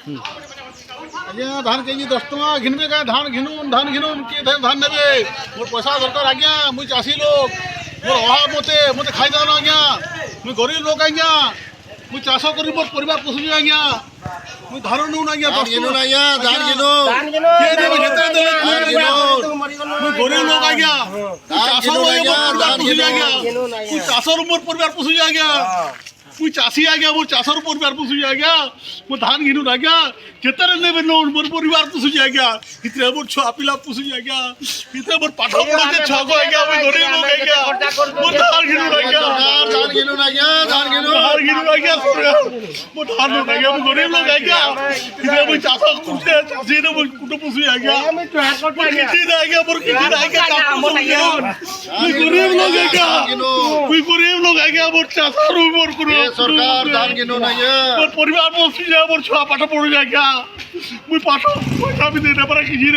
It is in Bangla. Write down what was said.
আজ্ঞা ধান কেজি 10 টাকা ঘিনবে কা ধান ঘিনুন কি ধান নেবে মোর পয়সা দরকার আজ্ঞা মুই চাষী লোক মোর অভাব মতে খাই দাও না আজ্ঞা মুই গরিব লোক আজ্ঞা মুই চাষ করি মোর পরিবার পোষুছি আজ্ঞা মুই ধান নেউন আজ্ঞা 10 টাকা ধান কে দেবে যেতে দেবে মুই গরিব লোক আজ্ঞা মুই চাষর মোর পরিবার পোষুছি আজ্ঞা মুই চাষী আজ্ঞা মোর চাষর পরিবার পোষুছি আজ্ঞা মো ধান ঘিনুন আজ্ঞা কেতারে নেবে নোন মোর পরিবার পোষুছি আজ্ঞা হিতরে মোর ছুয়া পিলা পোষুছি আজ্ঞা হিতরে মোর পাঠ পড়াতে ছক আজ্ঞা মুই গরিব লোক আজ্ঞা মোর ধান ঘিনুন আজ্ঞা ধান ঘিনুন আজ্ঞা মো ধান নোন আজ্ঞা মুই গরিব লোক আজ্ঞা হিতরে মুই চাষ করতে চাষী রে মুই কুটো পোষুছি আজ্ঞা মুই কিছু না আজ্ঞা মোর কিছু না আজ্ঞা মুই গরিব লোক আজ্ঞা মোর চাষর মোর কোনো সরকার ধান ঘিনুন আজ্ঞা মোর পরিবার পোষুছি মোর ছুয়া পাঠ পড়ুছি আজ্ঞা মুই পাঠ পয়সা আমি দিতে পারা কিছু